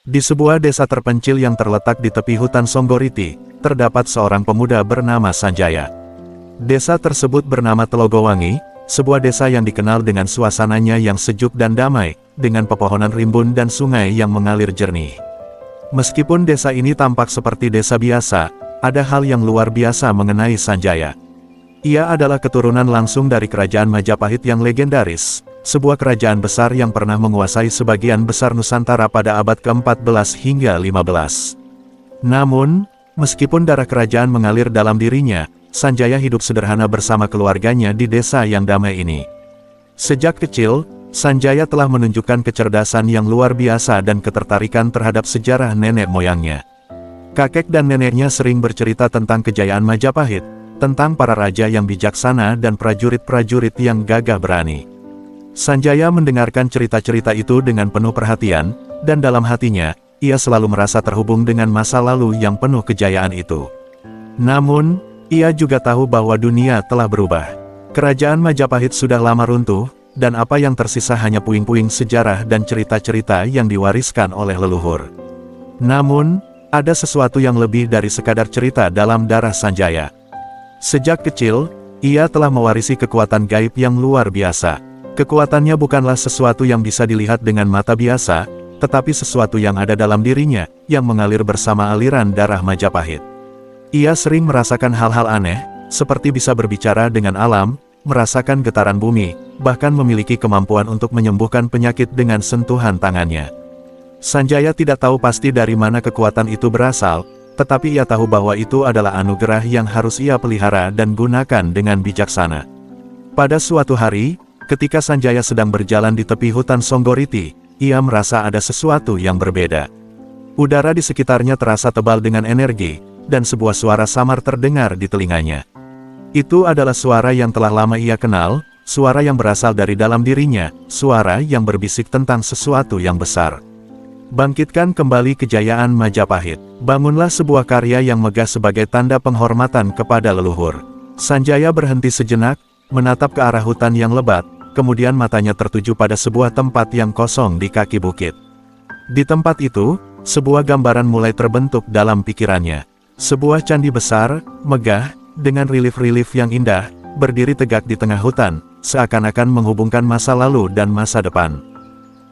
Di sebuah desa terpencil yang terletak di tepi hutan Songgoriti, terdapat seorang pemuda bernama Sanjaya. Desa tersebut bernama Telogowangi, sebuah desa yang dikenal dengan suasananya yang sejuk dan damai, dengan pepohonan rimbun dan sungai yang mengalir jernih. Meskipun desa ini tampak seperti desa biasa, ada hal yang luar biasa mengenai Sanjaya. Ia adalah keturunan langsung dari kerajaan Majapahit yang legendaris, sebuah kerajaan besar yang pernah menguasai sebagian besar Nusantara pada abad ke-14 hingga 15. Namun, meskipun darah kerajaan mengalir dalam dirinya, Sanjaya hidup sederhana bersama keluarganya di desa yang damai ini. Sejak kecil, Sanjaya telah menunjukkan kecerdasan yang luar biasa dan ketertarikan terhadap sejarah nenek moyangnya. Kakek dan neneknya sering bercerita tentang kejayaan Majapahit, tentang para raja yang bijaksana dan prajurit-prajurit yang gagah berani. Sanjaya mendengarkan cerita-cerita itu dengan penuh perhatian, dan dalam hatinya, ia selalu merasa terhubung dengan masa lalu yang penuh kejayaan itu. Namun, ia juga tahu bahwa dunia telah berubah. Kerajaan Majapahit sudah lama runtuh, dan apa yang tersisa hanya puing-puing sejarah dan cerita-cerita yang diwariskan oleh leluhur. Namun, ada sesuatu yang lebih dari sekadar cerita dalam darah Sanjaya. Sejak kecil, ia telah mewarisi kekuatan gaib yang luar biasa. Kekuatannya bukanlah sesuatu yang bisa dilihat dengan mata biasa, tetapi sesuatu yang ada dalam dirinya, yang mengalir bersama aliran darah Majapahit. Ia sering merasakan hal-hal aneh, seperti bisa berbicara dengan alam, merasakan getaran bumi, bahkan memiliki kemampuan untuk menyembuhkan penyakit dengan sentuhan tangannya. Sanjaya tidak tahu pasti dari mana kekuatan itu berasal, tetapi ia tahu bahwa itu adalah anugerah yang harus ia pelihara dan gunakan dengan bijaksana. Pada suatu hari, ketika Sanjaya sedang berjalan di tepi hutan Songgoriti, ia merasa ada sesuatu yang berbeda. Udara di sekitarnya terasa tebal dengan energi, dan sebuah suara samar terdengar di telinganya. Itu adalah suara yang telah lama ia kenal, suara yang berasal dari dalam dirinya, suara yang berbisik tentang sesuatu yang besar. Bangkitkan kembali kejayaan Majapahit. Bangunlah sebuah karya yang megah sebagai tanda penghormatan kepada leluhur. Sanjaya berhenti sejenak, menatap ke arah hutan yang lebat, kemudian matanya tertuju pada sebuah tempat yang kosong di kaki bukit. Di tempat itu, sebuah gambaran mulai terbentuk dalam pikirannya. Sebuah candi besar, megah, dengan relief-relief yang indah, berdiri tegak di tengah hutan, seakan-akan menghubungkan masa lalu dan masa depan.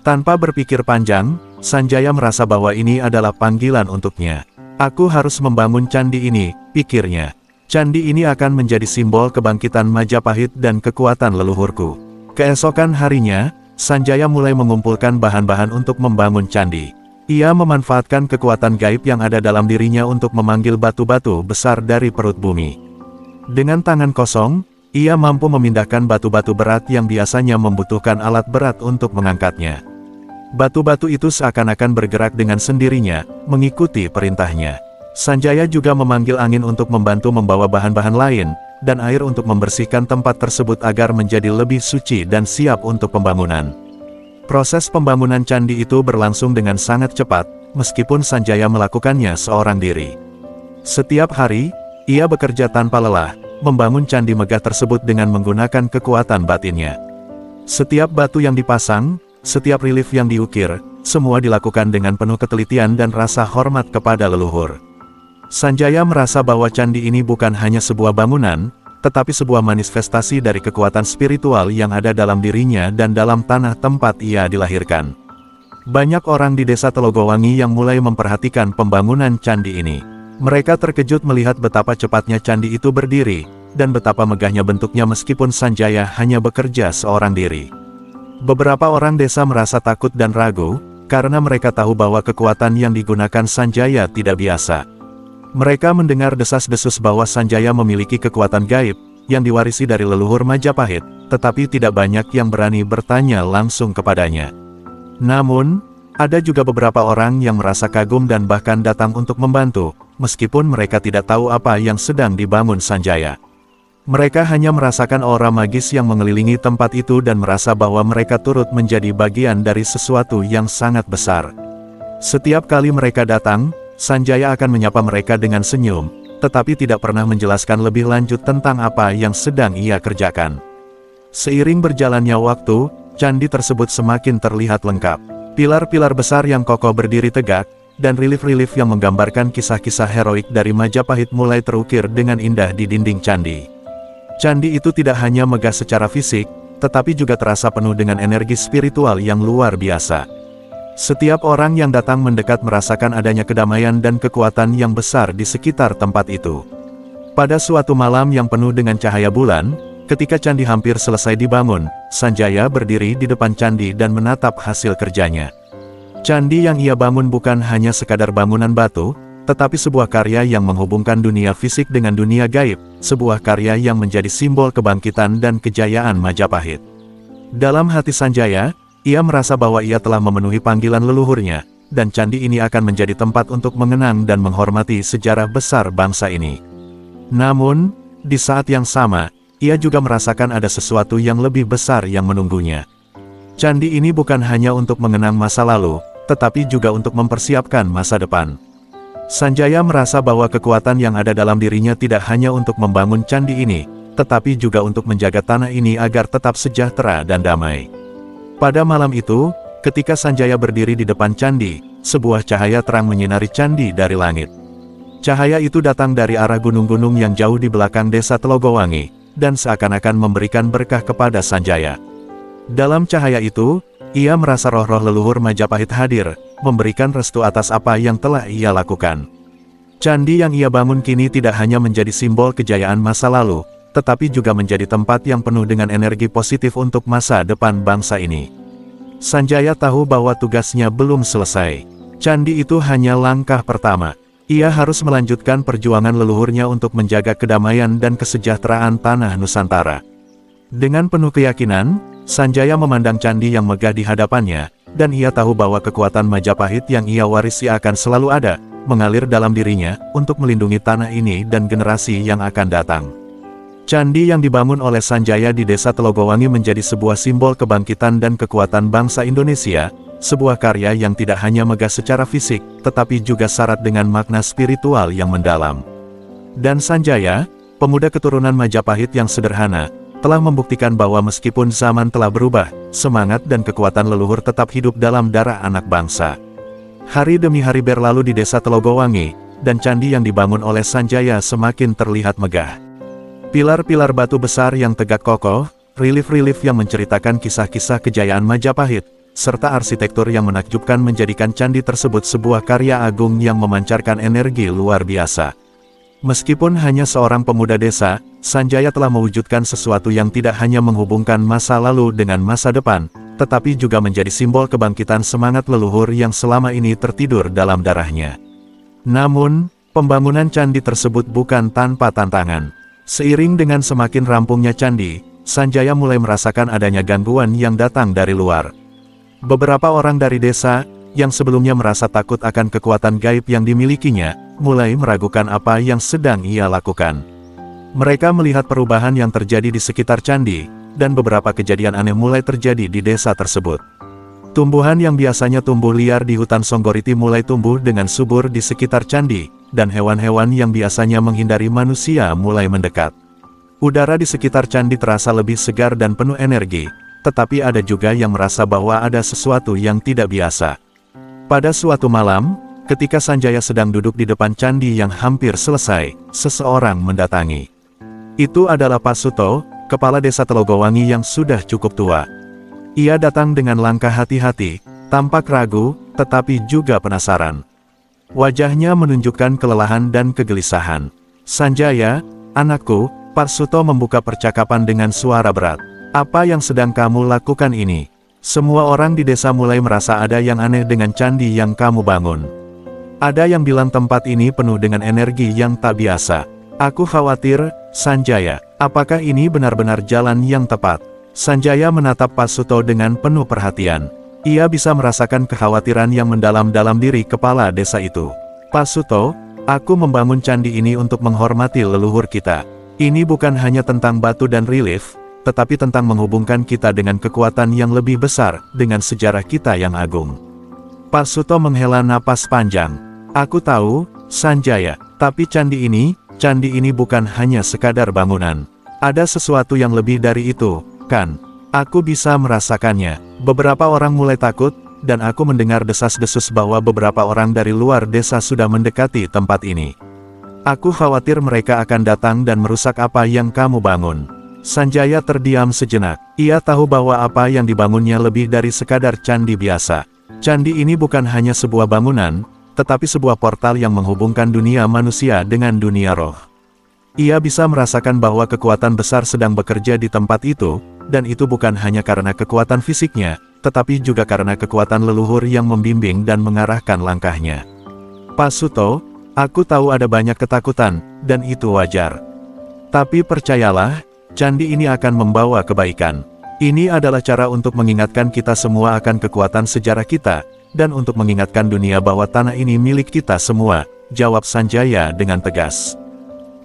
Tanpa berpikir panjang, Sanjaya merasa bahwa ini adalah panggilan untuknya. Aku harus membangun candi ini, pikirnya. Candi ini akan menjadi simbol kebangkitan Majapahit dan kekuatan leluhurku. Keesokan harinya, Sanjaya mulai mengumpulkan bahan-bahan untuk membangun candi. Ia memanfaatkan kekuatan gaib yang ada dalam dirinya untuk memanggil batu-batu besar dari perut bumi. Dengan tangan kosong, ia mampu memindahkan batu-batu berat yang biasanya membutuhkan alat berat untuk mengangkatnya. Batu-batu itu seakan-akan bergerak dengan sendirinya, mengikuti perintahnya. Sanjaya juga memanggil angin untuk membantu membawa bahan-bahan lain, dan air untuk membersihkan tempat tersebut agar menjadi lebih suci dan siap untuk pembangunan. Proses pembangunan candi itu berlangsung dengan sangat cepat, meskipun Sanjaya melakukannya seorang diri. Setiap hari, ia bekerja tanpa lelah, membangun candi megah tersebut dengan menggunakan kekuatan batinnya. Setiap batu yang dipasang, setiap relief yang diukir, semua dilakukan dengan penuh ketelitian dan rasa hormat kepada leluhur. Sanjaya merasa bahwa candi ini bukan hanya sebuah bangunan, tetapi sebuah manifestasi dari kekuatan spiritual yang ada dalam dirinya dan dalam tanah tempat ia dilahirkan. Banyak orang di desa Telogowangi yang mulai memperhatikan pembangunan candi ini. Mereka terkejut melihat betapa cepatnya candi itu berdiri, dan betapa megahnya bentuknya meskipun Sanjaya hanya bekerja seorang diri. Beberapa orang desa merasa takut dan ragu, karena mereka tahu bahwa kekuatan yang digunakan Sanjaya tidak biasa. Mereka mendengar desas-desus bahwa Sanjaya memiliki kekuatan gaib, yang diwarisi dari leluhur Majapahit, tetapi tidak banyak yang berani bertanya langsung kepadanya. Namun, ada juga beberapa orang yang merasa kagum dan bahkan datang untuk membantu, meskipun mereka tidak tahu apa yang sedang dibangun Sanjaya. Mereka hanya merasakan aura magis yang mengelilingi tempat itu dan merasa bahwa mereka turut menjadi bagian dari sesuatu yang sangat besar. Setiap kali mereka datang, Sanjaya akan menyapa mereka dengan senyum, tetapi tidak pernah menjelaskan lebih lanjut tentang apa yang sedang ia kerjakan. Seiring berjalannya waktu, candi tersebut semakin terlihat lengkap. Pilar-pilar besar yang kokoh berdiri tegak, dan relief-relief yang menggambarkan kisah-kisah heroik dari Majapahit mulai terukir dengan indah di dinding candi. Candi itu tidak hanya megah secara fisik, tetapi juga terasa penuh dengan energi spiritual yang luar biasa. Setiap orang yang datang mendekat merasakan adanya kedamaian dan kekuatan yang besar di sekitar tempat itu. Pada suatu malam yang penuh dengan cahaya bulan, ketika candi hampir selesai dibangun, Sanjaya berdiri di depan candi dan menatap hasil kerjanya. Candi yang ia bangun bukan hanya sekadar bangunan batu, tetapi sebuah karya yang menghubungkan dunia fisik dengan dunia gaib, sebuah karya yang menjadi simbol kebangkitan dan kejayaan Majapahit. Dalam hati Sanjaya, ia merasa bahwa ia telah memenuhi panggilan leluhurnya, dan candi ini akan menjadi tempat untuk mengenang dan menghormati sejarah besar bangsa ini. Namun, di saat yang sama, ia juga merasakan ada sesuatu yang lebih besar yang menunggunya. Candi ini bukan hanya untuk mengenang masa lalu, tetapi juga untuk mempersiapkan masa depan. Sanjaya merasa bahwa kekuatan yang ada dalam dirinya tidak hanya untuk membangun candi ini, tetapi juga untuk menjaga tanah ini agar tetap sejahtera dan damai. Pada malam itu, ketika Sanjaya berdiri di depan candi, sebuah cahaya terang menyinari candi dari langit. Cahaya itu datang dari arah gunung-gunung yang jauh di belakang desa Telogowangi, dan seakan-akan memberikan berkah kepada Sanjaya. Dalam cahaya itu, ia merasa roh-roh leluhur Majapahit hadir, memberikan restu atas apa yang telah ia lakukan. Candi yang ia bangun kini tidak hanya menjadi simbol kejayaan masa lalu, tetapi juga menjadi tempat yang penuh dengan energi positif untuk masa depan bangsa ini. Sanjaya tahu bahwa tugasnya belum selesai. Candi itu hanya langkah pertama. Ia harus melanjutkan perjuangan leluhurnya untuk menjaga kedamaian dan kesejahteraan tanah Nusantara. Dengan penuh keyakinan, Sanjaya memandang candi yang megah di hadapannya, dan ia tahu bahwa kekuatan Majapahit yang ia warisi akan selalu ada, mengalir dalam dirinya, untuk melindungi tanah ini dan generasi yang akan datang. Candi yang dibangun oleh Sanjaya di desa Telogowangi menjadi sebuah simbol kebangkitan dan kekuatan bangsa Indonesia, sebuah karya yang tidak hanya megah secara fisik, tetapi juga syarat dengan makna spiritual yang mendalam. Dan Sanjaya, pemuda keturunan Majapahit yang sederhana, telah membuktikan bahwa meskipun zaman telah berubah, semangat dan kekuatan leluhur tetap hidup dalam darah anak bangsa. Hari demi hari berlalu di desa Telogowangi, dan candi yang dibangun oleh Sanjaya semakin terlihat megah. Pilar-pilar batu besar yang tegak kokoh, relief-relief yang menceritakan kisah-kisah kejayaan Majapahit, serta arsitektur yang menakjubkan menjadikan candi tersebut sebuah karya agung yang memancarkan energi luar biasa. Meskipun hanya seorang pemuda desa, Sanjaya telah mewujudkan sesuatu yang tidak hanya menghubungkan masa lalu dengan masa depan, tetapi juga menjadi simbol kebangkitan semangat leluhur yang selama ini tertidur dalam darahnya. Namun, pembangunan candi tersebut bukan tanpa tantangan. Seiring dengan semakin rampungnya candi, Sanjaya mulai merasakan adanya gangguan yang datang dari luar. Beberapa orang dari desa, yang sebelumnya merasa takut akan kekuatan gaib yang dimilikinya, mulai meragukan apa yang sedang ia lakukan. Mereka melihat perubahan yang terjadi di sekitar candi, dan beberapa kejadian aneh mulai terjadi di desa tersebut. Tumbuhan yang biasanya tumbuh liar di hutan Songgoriti mulai tumbuh dengan subur di sekitar candi, dan hewan-hewan yang biasanya menghindari manusia mulai mendekat. Udara di sekitar candi terasa lebih segar dan penuh energi, tetapi ada juga yang merasa bahwa ada sesuatu yang tidak biasa. Pada suatu malam, ketika Sanjaya sedang duduk di depan candi yang hampir selesai, seseorang mendatangi. Itu adalah Pak Suto, kepala desa Telogowangi yang sudah cukup tua. Ia datang dengan langkah hati-hati, tampak ragu, tetapi juga penasaran. Wajahnya menunjukkan kelelahan dan kegelisahan. "Sanjaya, anakku," Pak Suto membuka percakapan dengan suara berat. "Apa yang sedang kamu lakukan ini? Semua orang di desa mulai merasa ada yang aneh dengan candi yang kamu bangun. Ada yang bilang tempat ini penuh dengan energi yang tak biasa. Aku khawatir, Sanjaya, apakah ini benar-benar jalan yang tepat?" Sanjaya menatap Pak Suto dengan penuh perhatian. Ia bisa merasakan kekhawatiran yang mendalam dalam diri kepala desa itu. "Pak Suto, aku membangun candi ini untuk menghormati leluhur kita. Ini bukan hanya tentang batu dan relief, tetapi tentang menghubungkan kita dengan kekuatan yang lebih besar, dengan sejarah kita yang agung." Pak Suto menghela napas panjang. "Aku tahu, Sanjaya, tapi candi ini bukan hanya sekadar bangunan. Ada sesuatu yang lebih dari itu, kan? Aku bisa merasakannya." Beberapa orang mulai takut, dan aku mendengar desas-desus bahwa beberapa orang dari luar desa sudah mendekati tempat ini. Aku khawatir mereka akan datang dan merusak apa yang kamu bangun." Sanjaya terdiam sejenak. Ia tahu bahwa apa yang dibangunnya lebih dari sekadar candi biasa. Candi ini bukan hanya sebuah bangunan, tetapi sebuah portal yang menghubungkan dunia manusia dengan dunia roh. Ia bisa merasakan bahwa kekuatan besar sedang bekerja di tempat itu, dan itu bukan hanya karena kekuatan fisiknya, tetapi juga karena kekuatan leluhur yang membimbing dan mengarahkan langkahnya. "Pak Suto, aku tahu ada banyak ketakutan, dan itu wajar. Tapi percayalah, candi ini akan membawa kebaikan. Ini adalah cara untuk mengingatkan kita semua akan kekuatan sejarah kita, dan untuk mengingatkan dunia bahwa tanah ini milik kita semua," jawab Sanjaya dengan tegas.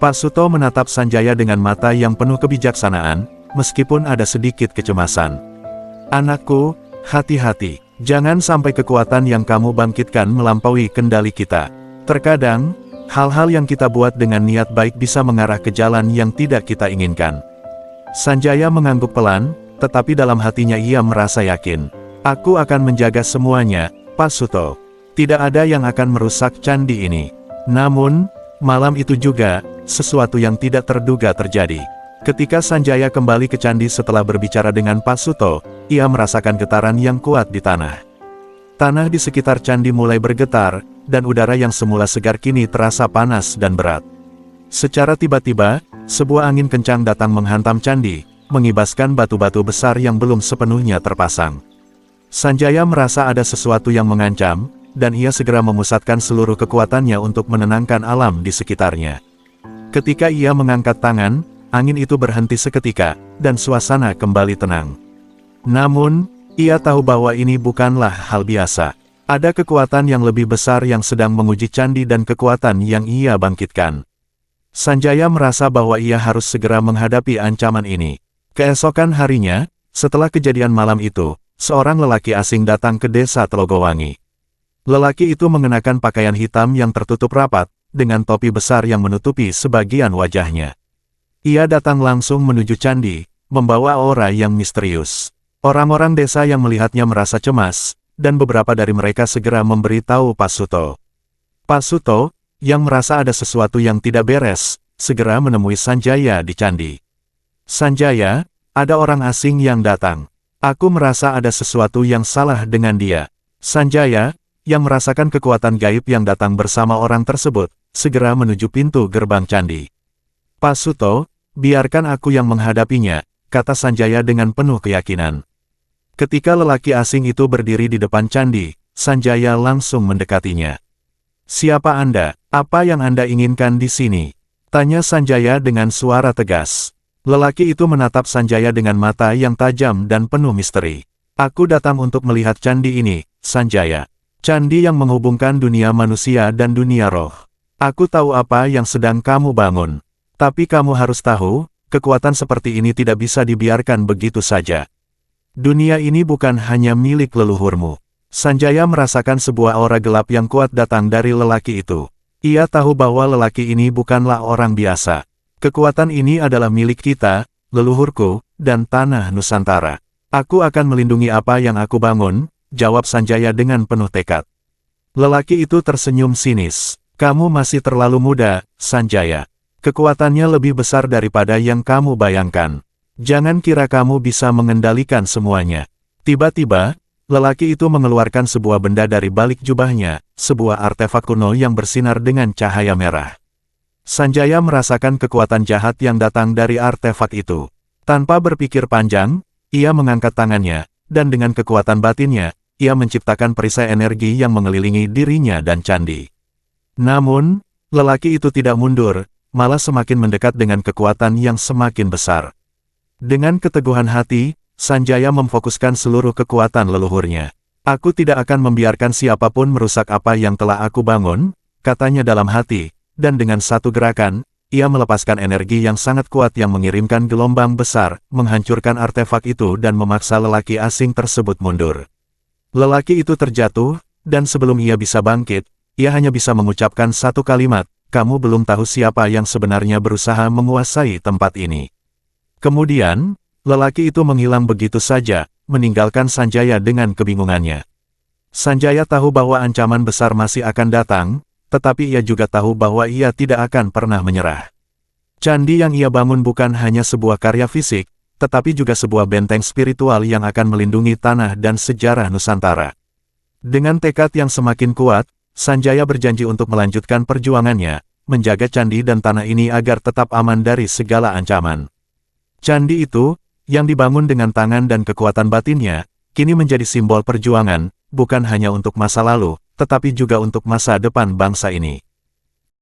Pak Suto menatap Sanjaya dengan mata yang penuh kebijaksanaan, meskipun ada sedikit kecemasan. "Anakku, hati-hati. Jangan sampai kekuatan yang kamu bangkitkan melampaui kendali kita. Terkadang, hal-hal yang kita buat dengan niat baik bisa mengarah ke jalan yang tidak kita inginkan." Sanjaya mengangguk pelan, tetapi dalam hatinya ia merasa yakin. "Aku akan menjaga semuanya, Pak Suto. Tidak ada yang akan merusak candi ini." Namun, malam itu juga, sesuatu yang tidak terduga terjadi. Ketika Sanjaya kembali ke candi setelah berbicara dengan Pak Suto, ia merasakan getaran yang kuat di tanah. Tanah di sekitar candi mulai bergetar, dan udara yang semula segar kini terasa panas dan berat. Secara tiba-tiba, sebuah angin kencang datang menghantam candi, mengibaskan batu-batu besar yang belum sepenuhnya terpasang. Sanjaya merasa ada sesuatu yang mengancam, dan ia segera memusatkan seluruh kekuatannya untuk menenangkan alam di sekitarnya. Ketika ia mengangkat tangan, angin itu berhenti seketika, dan suasana kembali tenang. Namun, ia tahu bahwa ini bukanlah hal biasa. Ada kekuatan yang lebih besar yang sedang menguji candi dan kekuatan yang ia bangkitkan. Sanjaya merasa bahwa ia harus segera menghadapi ancaman ini. Keesokan harinya, setelah kejadian malam itu, seorang lelaki asing datang ke desa Telogowangi. Lelaki itu mengenakan pakaian hitam yang tertutup rapat, dengan topi besar yang menutupi sebagian wajahnya. Ia datang langsung menuju candi, membawa aura yang misterius. Orang-orang desa yang melihatnya merasa cemas, dan beberapa dari mereka segera memberitahu Pak Suto. Pak Suto, yang merasa ada sesuatu yang tidak beres, segera menemui Sanjaya di candi. "Sanjaya, ada orang asing yang datang. Aku merasa ada sesuatu yang salah dengan dia." Sanjaya, yang merasakan kekuatan gaib yang datang bersama orang tersebut, segera menuju pintu gerbang candi. "Pak Suto, biarkan aku yang menghadapinya," kata Sanjaya dengan penuh keyakinan. Ketika lelaki asing itu berdiri di depan candi, Sanjaya langsung mendekatinya. "Siapa Anda? Apa yang Anda inginkan di sini?" tanya Sanjaya dengan suara tegas. Lelaki itu menatap Sanjaya dengan mata yang tajam dan penuh misteri. "Aku datang untuk melihat candi ini, Sanjaya. Candi yang menghubungkan dunia manusia dan dunia roh. Aku tahu apa yang sedang kamu bangun. Tapi kamu harus tahu, kekuatan seperti ini tidak bisa dibiarkan begitu saja. Dunia ini bukan hanya milik leluhurmu." Sanjaya merasakan sebuah aura gelap yang kuat datang dari lelaki itu. Ia tahu bahwa lelaki ini bukanlah orang biasa. Kekuatan ini adalah milik kita, leluhurku, dan tanah Nusantara. "Aku akan melindungi apa yang aku bangun," jawab Sanjaya dengan penuh tekad. Lelaki itu tersenyum sinis. "Kamu masih terlalu muda, Sanjaya. Kekuatannya lebih besar daripada yang kamu bayangkan. Jangan kira kamu bisa mengendalikan semuanya." Tiba-tiba, lelaki itu mengeluarkan sebuah benda dari balik jubahnya, sebuah artefak kuno yang bersinar dengan cahaya merah. Sanjaya merasakan kekuatan jahat yang datang dari artefak itu. Tanpa berpikir panjang, ia mengangkat tangannya, dan dengan kekuatan batinnya, ia menciptakan perisai energi yang mengelilingi dirinya dan candi. Namun, lelaki itu tidak mundur, malah semakin mendekat dengan kekuatan yang semakin besar. Dengan keteguhan hati, Sanjaya memfokuskan seluruh kekuatan leluhurnya. "Aku tidak akan membiarkan siapapun merusak apa yang telah aku bangun," katanya dalam hati, dan dengan satu gerakan, ia melepaskan energi yang sangat kuat yang mengirimkan gelombang besar, menghancurkan artefak itu dan memaksa lelaki asing tersebut mundur. Lelaki itu terjatuh, dan sebelum ia bisa bangkit, ia hanya bisa mengucapkan satu kalimat, "Kamu belum tahu siapa yang sebenarnya berusaha menguasai tempat ini." Kemudian, lelaki itu menghilang begitu saja, meninggalkan Sanjaya dengan kebingungannya. Sanjaya tahu bahwa ancaman besar masih akan datang, tetapi ia juga tahu bahwa ia tidak akan pernah menyerah. Candi yang ia bangun bukan hanya sebuah karya fisik, tetapi juga sebuah benteng spiritual yang akan melindungi tanah dan sejarah Nusantara. Dengan tekad yang semakin kuat, Sanjaya berjanji untuk melanjutkan perjuangannya, menjaga candi dan tanah ini agar tetap aman dari segala ancaman. Candi itu, yang dibangun dengan tangan dan kekuatan batinnya, kini menjadi simbol perjuangan, bukan hanya untuk masa lalu, tetapi juga untuk masa depan bangsa ini.